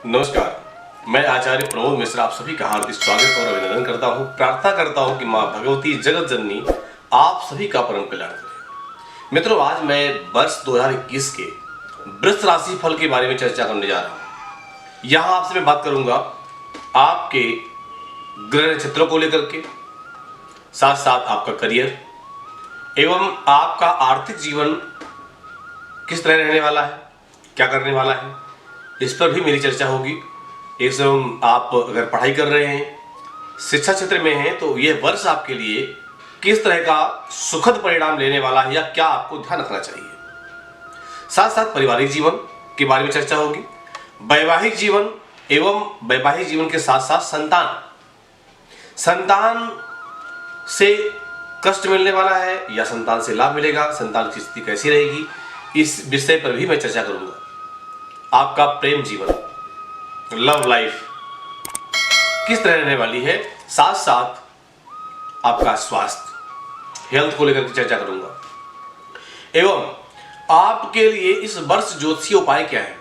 नमस्कार, मैं आचार्य प्रमोद मिश्रा आप सभी का हार्दिक स्वागत और अभिनंदन करता हूँ। प्रार्थना करता हूँ कि माँ भगवती जगत जननी आप सभी का परम कल्याण करे। मित्रों, आज मैं वर्ष 2021 के वृष राशि फल के बारे में चर्चा करने जा रहा हूँ। यहाँ आपसे मैं बात करूंगा आपके ग्रह नक्षत्रों को लेकर के, साथ साथ आपका करियर एवं आपका आर्थिक जीवन किस तरह रहने वाला है, क्या करने वाला है, इस पर भी मेरी चर्चा होगी। एक समय आप अगर पढ़ाई कर रहे हैं, शिक्षा क्षेत्र में हैं, तो यह वर्ष आपके लिए किस तरह का सुखद परिणाम लेने वाला है या क्या आपको ध्यान रखना चाहिए। साथ साथ पारिवारिक जीवन के बारे में चर्चा होगी, वैवाहिक जीवन एवं वैवाहिक जीवन के साथ साथ संतान से कष्ट मिलने वाला है या संतान से लाभ मिलेगा, संतान की स्थिति कैसी रहेगी, इस विषय पर भी मैं चर्चा करूंगा। आपका प्रेम जीवन, लव लाइफ किस तरह रहने वाली है, साथ साथ आपका स्वास्थ्य, हेल्थ को लेकर के चर्चा करूंगा। एवं आपके लिए इस वर्ष ज्योतिषीय उपाय क्या है,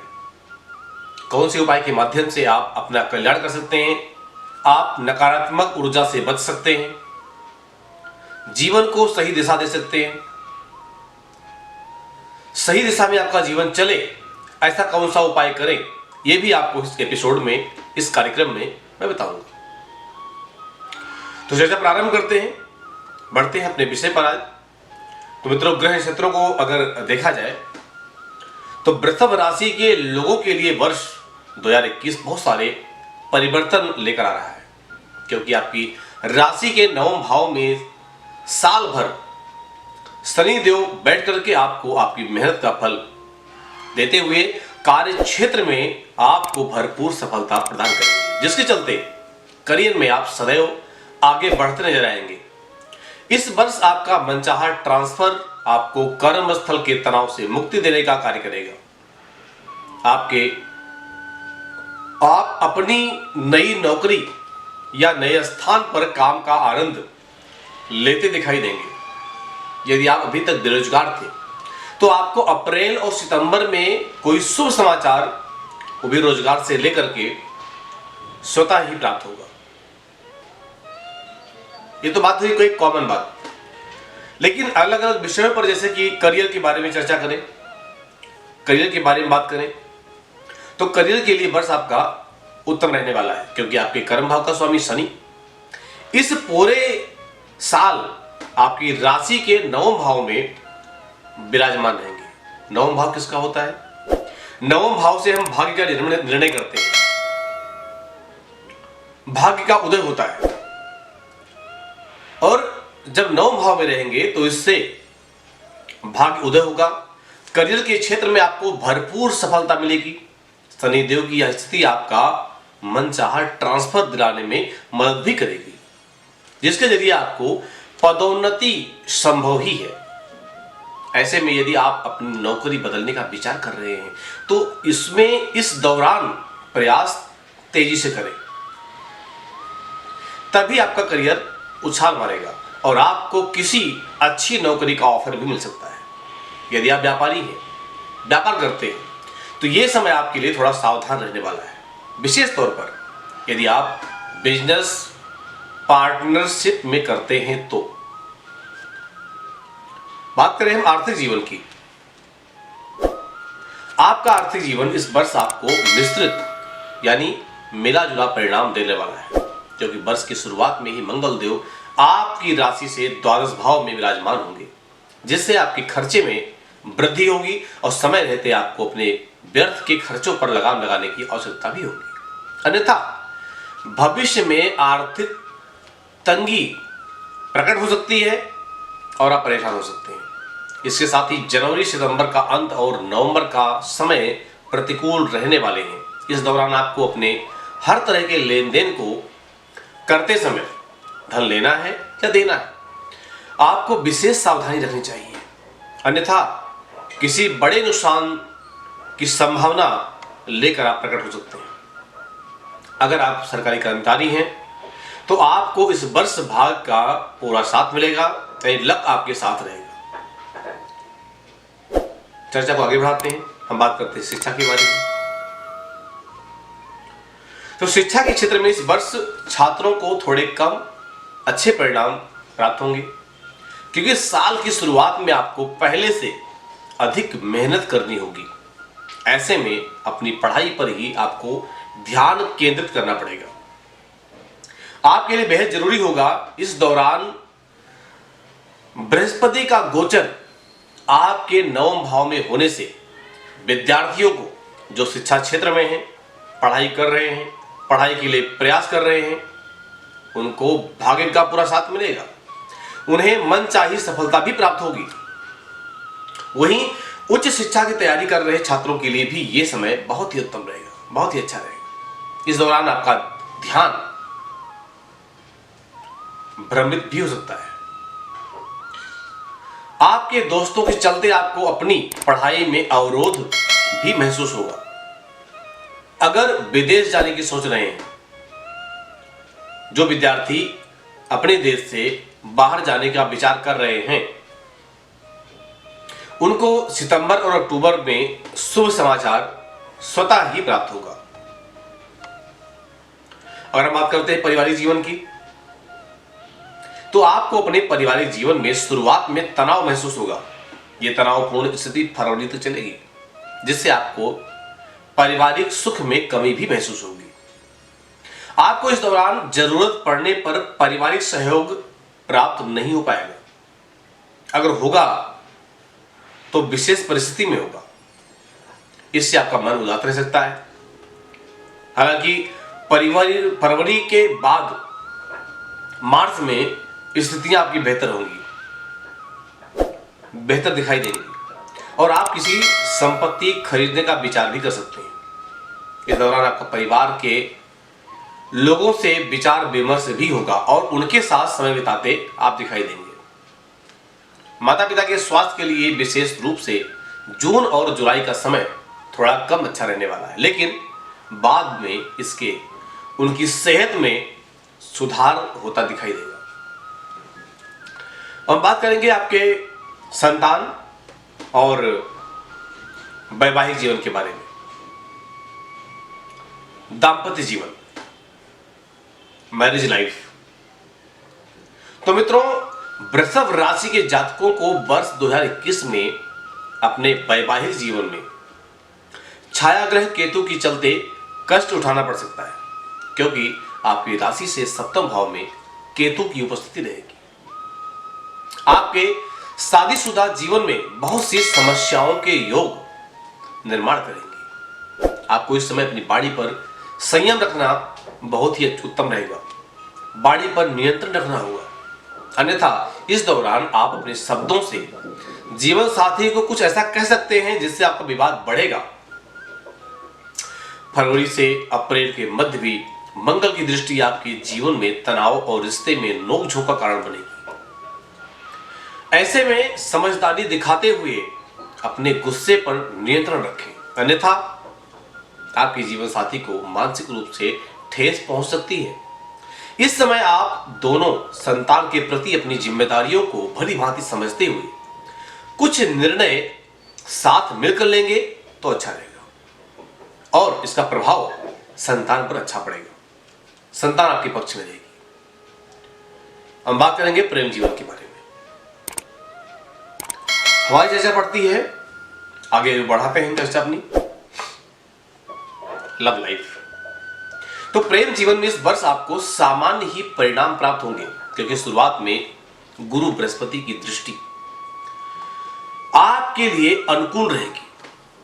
कौन से उपाय के माध्यम से आप अपना कल्याण कर सकते हैं, आप नकारात्मक ऊर्जा से बच सकते हैं, जीवन को सही दिशा दे सकते हैं, सही दिशा में आपका जीवन चले, ऐसा कौन सा उपाय करें, यह भी आपको इस एपिसोड में, इस कार्यक्रम में मैं बताऊंगा। तो चर्चा प्रारंभ करते हैं, बढ़ते हैं अपने विषय पर आज। तो मित्रों, ग्रह नक्षत्रों को अगर देखा जाए तो वृषभ राशि के लोगों के लिए वर्ष 2021 बहुत सारे परिवर्तन लेकर आ रहा है, क्योंकि आपकी राशि के 9वें भाव में साल भर शनिदेव बैठ करके आपको आपकी मेहनत का फल देते हुए कार्य क्षेत्र में आपको भरपूर सफलता प्रदान करेंगे, जिसके चलते करियर में आप सदैव आगे बढ़ते नजर आएंगे। इस वर्ष आपका मनचाहा ट्रांसफर आपको कर्म स्थल के तनाव से मुक्ति देने का कार्य करेगा। आप अपनी नई नौकरी या नए स्थान पर काम का आनंद लेते दिखाई देंगे। यदि आप अभी तक बेरोजगार थे तो आपको अप्रैल और सितंबर में कोई शुभ समाचार वो भी रोजगार से लेकर के स्वतः ही प्राप्त होगा। ये तो बात हुई कोई कॉमन बात, लेकिन अलग अलग विषयों पर, जैसे कि करियर के बारे में चर्चा करें, करियर के बारे में बात करें, तो करियर के लिए वर्ष आपका उत्तम रहने वाला है, क्योंकि आपके कर्म भाव का स्वामी शनि इस पूरे साल आपकी राशि के 9वें भाव में विराजमान रहेंगे। 9वां भाव किसका होता है? 9वें भाव से हम भाग्य का निर्णय करते हैं, भाग्य का उदय होता है, और जब 9वें भाव में रहेंगे तो इससे भाग्य उदय होगा। करियर के क्षेत्र में आपको भरपूर सफलता मिलेगी। शनिदेव की यह स्थिति आपका मनचाहा ट्रांसफर दिलाने में मदद भी करेगी, जिसके जरिए आपको पदोन्नति संभव ही है। ऐसे में यदि आप अपनी नौकरी बदलने का विचार कर रहे हैं तो इस दौरान प्रयास तेजी से करें, तभी आपका करियर उछाल मारेगा और आपको किसी अच्छी नौकरी का ऑफर भी मिल सकता है। यदि आप व्यापारी हैं, व्यापार करते हैं, तो यह समय आपके लिए थोड़ा सावधान रहने वाला है, विशेष तौर पर यदि आप बिजनेस पार्टनरशिप में करते हैं तो। बात करें हम आर्थिक जीवन की, आपका आर्थिक जीवन इस वर्ष आपको मिश्रित यानी मिला जुला परिणाम देने वाला है, क्योंकि वर्ष की शुरुआत में ही मंगल देव आपकी राशि से द्वादश भाव में विराजमान होंगे, जिससे आपके खर्चे में वृद्धि होगी और समय रहते आपको अपने व्यर्थ के खर्चों पर लगाम लगाने की आवश्यकता भी होगी। अन्यथा भविष्य में आर्थिक तंगी प्रकट हो सकती है और आप परेशान हो सकते हैं। इसके साथ ही जनवरी सितंबर का अंत और नवंबर का समय प्रतिकूल रहने वाले हैं। इस दौरान आपको अपने हर तरह के लेन देन को करते समय धन लेना है या देना है, आपको विशेष सावधानी रखनी चाहिए, अन्यथा किसी बड़े नुकसान की संभावना लेकर आप प्रकट हो सकते हैं। अगर आप सरकारी कर्मचारी हैं तो आपको इस वर्ष भाग का पूरा साथ मिलेगा, लक आपके साथ रहेगा। चर्चा को आगे बढ़ाते हैं, हम बात करते हैं शिक्षा के बारे में। तो शिक्षा के क्षेत्र में इस वर्ष छात्रों को थोड़े कम अच्छे परिणाम प्राप्त होंगे, क्योंकि साल की शुरुआत में आपको पहले से अधिक मेहनत करनी होगी। ऐसे में अपनी पढ़ाई पर ही आपको ध्यान केंद्रित करना पड़ेगा। आपके लिए बेहद जरूरी होगा इस दौरान बृहस्पति का गोचर आपके नवम भाव में होने से विद्यार्थियों को जो शिक्षा क्षेत्र में हैं, पढ़ाई कर रहे हैं, पढ़ाई के लिए प्रयास कर रहे हैं, उनको भाग्य का पूरा साथ मिलेगा। उन्हें मनचाही सफलता भी प्राप्त होगी। वहीं उच्च शिक्षा की तैयारी कर रहे छात्रों के लिए भी यह समय बहुत ही उत्तम रहेगा, बहुत ही अच्छा रहेगा। इस दौरान आपका ध्यान भ्रमित भी हो सकता है। आपके दोस्तों के चलते आपको अपनी पढ़ाई में अवरोध भी महसूस होगा। अगर विदेश जाने की सोच रहे हैं, जो विद्यार्थी अपने देश से बाहर जाने का विचार कर रहे हैं, उनको सितंबर और अक्टूबर में शुभ समाचार स्वतः ही प्राप्त होगा। अगर हम बात करते हैं पारिवारिक जीवन की, तो आपको अपने पारिवारिक जीवन में शुरुआत में तनाव महसूस होगा। यह तनावपूर्ण स्थिति फरवरी तक चलेगी, जिससे आपको पारिवारिक सुख में कमी भी महसूस होगी। आपको इस दौरान जरूरत पड़ने पर पारिवारिक सहयोग प्राप्त नहीं हो पाएगा। अगर होगा तो विशेष परिस्थिति में होगा। इससे आपका मन उदास रह सकता है। हालांकि फरवरी के बाद मार्च में स्थितियां आपकी बेहतर होंगी, बेहतर दिखाई देंगी और आप किसी संपत्ति खरीदने का विचार भी कर सकते हैं। इस दौरान आपका परिवार के लोगों से विचार विमर्श भी होगा और उनके साथ समय बिताते आप दिखाई देंगे। माता पिता के स्वास्थ्य के लिए विशेष रूप से जून और जुलाई का समय थोड़ा कम अच्छा रहने वाला है, लेकिन बाद में इसके उनकी सेहत में सुधार होता दिखाई देगा। हम बात करेंगे आपके संतान और वैवाहिक जीवन के बारे में। दांपत्य जीवन, मैरिज लाइफ। तो मित्रों, वृषभ राशि के जातकों को वर्ष 2021 में अपने वैवाहिक जीवन में छायाग्रह केतु के चलते कष्ट उठाना पड़ सकता है, क्योंकि आपकी राशि से सप्तम भाव में केतु की उपस्थिति रहेगी। आपके शादीशुदा जीवन में बहुत सी समस्याओं के योग निर्माण करेंगे। आपको इस समय अपनी वाणी पर संयम रखना बहुत ही उत्तम रहेगा। वाणी पर नियंत्रण रखना होगा, अन्यथा इस दौरान आप अपने शब्दों से जीवन साथी को कुछ ऐसा कह सकते हैं जिससे आपका विवाद बढ़ेगा। फरवरी से अप्रैल के मध्य भी मंगल की दृष्टि आपके जीवन में तनाव और रिश्ते में नोकझोंक का कारण बनेगी। ऐसे में समझदारी दिखाते हुए अपने गुस्से पर नियंत्रण रखें, अन्यथा आपके जीवन साथी को मानसिक रूप से ठेस पहुंच सकती है। इस समय आप दोनों संतान के प्रति अपनी जिम्मेदारियों को भली भांति समझते हुए कुछ निर्णय साथ मिलकर लेंगे तो अच्छा रहेगा और इसका प्रभाव संतान पर अच्छा पड़ेगा। संतान आपके पक्ष में रहेगी। हम बात करेंगे प्रेम जीवन के बारे में। हमारी चर्चा पड़ती है, आगे बढ़ाते हैं चर्चा अपनी लव लाइफ। तो प्रेम जीवन में इस वर्ष आपको सामान्य ही परिणाम प्राप्त होंगे, क्योंकि शुरुआत में गुरु बृहस्पति की दृष्टि आपके लिए अनुकूल रहेगी।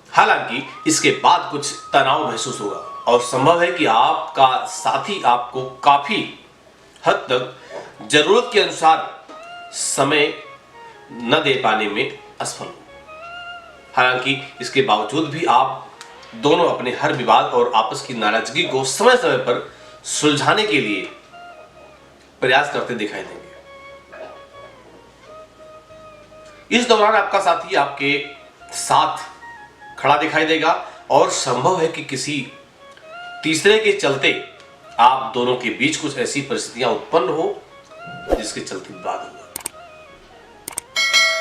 हालांकि इसके बाद कुछ तनाव महसूस होगा और संभव है कि आपका साथी आपको काफी हद तक जरूरत के अनुसार समय न दे पाने में असफल हो। हालांकि इसके बावजूद भी आप दोनों अपने हर विवाद और आपस की नाराजगी को समय समय पर सुलझाने के लिए प्रयास करते दिखाई देंगे। इस दौरान आपका साथी आपके साथ खड़ा दिखाई देगा और संभव है कि किसी तीसरे के चलते आप दोनों के बीच कुछ ऐसी परिस्थितियां उत्पन्न हो जिसके चलते विवाद होगा।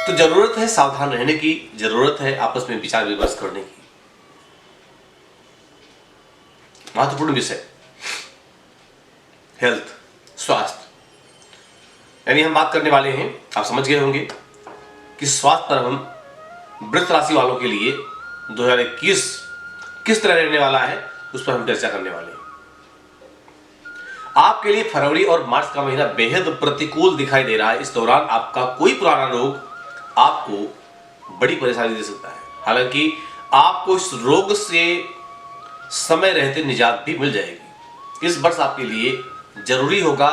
तो जरूरत है सावधान रहने की, जरूरत है आपस में विचार विमर्श करने की। महत्वपूर्ण विषय। हेल्थ, स्वास्थ्य, यानी हम बात करने वाले हैं, आप समझ गए होंगे कि स्वास्थ्य पर हम वृश्चिक राशि वालों के लिए 2021 किस तरह रहने वाला है उस पर हम चर्चा करने वाले हैं। आपके लिए फरवरी और मार्च का महीना बेहद प्रतिकूल दिखाई दे रहा है। इस दौरान आपका कोई पुराना रोग आपको बड़ी परेशानी दे सकता है। हालांकि आपको इस रोग से समय रहते निजात भी मिल जाएगी। इस वर्ष आपके लिए जरूरी होगा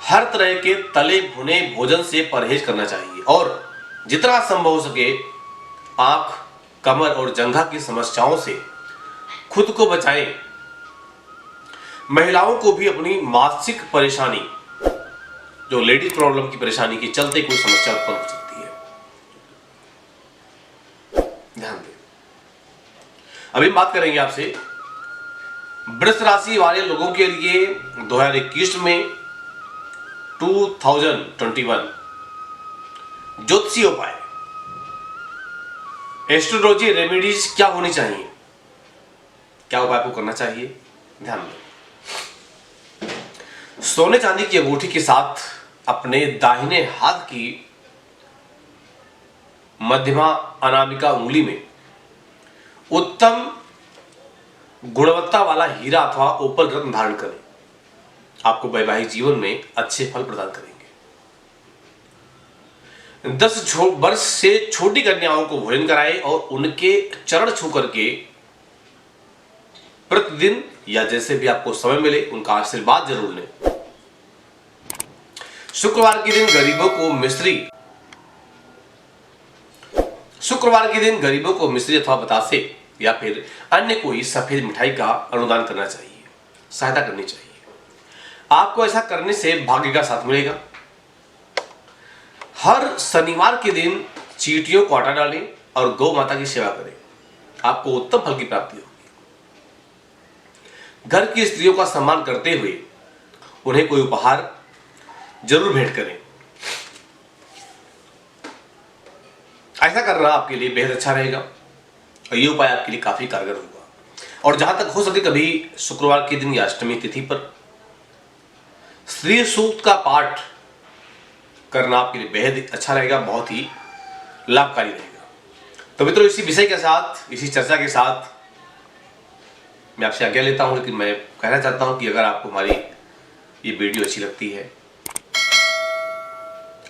हर तरह के तले भुने भोजन से परहेज करना चाहिए और जितना संभव हो सके आंख, कमर और जंघा की समस्याओं से खुद को बचाएं। महिलाओं को भी अपनी मासिक परेशानी, जो लेडीज प्रॉब्लम की परेशानी के चलते कोई समस्या उत्पन्न हो सकती है, ध्यान दें। अभी बात करेंगे आपसे वृश्चिक राशि वाले लोगों के लिए 2021 में 2021 ज्योतिषीय उपाय, एस्ट्रोलॉजी रेमेडीज क्या होनी चाहिए, क्या उपाय आपको करना चाहिए, ध्यान दें। सोने चांदी की अंगूठी के साथ अपने दाहिने हाथ की मध्यमा अनामिका उंगली में उत्तम गुणवत्ता वाला हीरा अथवा ओपल रत्न धारण करें। आपको वैवाहिक जीवन में अच्छे फल प्रदान करेंगे। 10 वर्ष से छोटी कन्याओं को भोजन कराएं और उनके चरण छू करके प्रतिदिन या जैसे भी आपको समय मिले उनका आशीर्वाद जरूर लें। शुक्रवार के दिन गरीबों को मिश्री अथवा बतासे या फिर अन्य कोई सफेद मिठाई का अनुदान करना चाहिए, सहायता करनी चाहिए। आपको ऐसा करने से भाग्य का साथ मिलेगा। हर शनिवार के दिन चींटियों को आटा डालें और गौ माता की सेवा करें, आपको उत्तम फल की प्राप्ति होगी। घर की स्त्रियों का सम्मान करते हुए उन्हें कोई उपहार जरूर भेंट करें। ऐसा करना आपके लिए बेहद अच्छा रहेगा और ये उपाय आपके लिए काफी कारगर होगा। और जहां तक हो सके कभी शुक्रवार के दिन या अष्टमी तिथि पर श्री सूक्त का पाठ करना आपके लिए बेहद अच्छा रहेगा, बहुत ही लाभकारी रहेगा। तो मित्रों, इसी विषय के साथ, इसी चर्चा के साथ मैं आपसे आज्ञा लेता हूं, लेकिन मैं कहना चाहता हूं कि अगर आपको हमारी ये वीडियो अच्छी लगती है,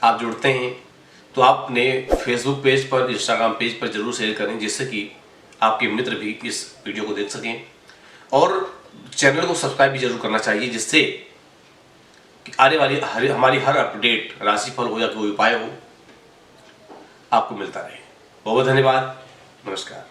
आप जुड़ते हैं, तो आप अपने फेसबुक पेज पर, इंस्टाग्राम पेज पर जरूर शेयर करें, जिससे कि आपके मित्र भी इस वीडियो को देख सकें। और चैनल को सब्सक्राइब भी जरूर करना चाहिए, जिससे आने वाली हमारी हर अपडेट, राशिफल हो या कोई उपाय हो, आपको मिलता रहे। बहुत बहुत धन्यवाद। नमस्कार।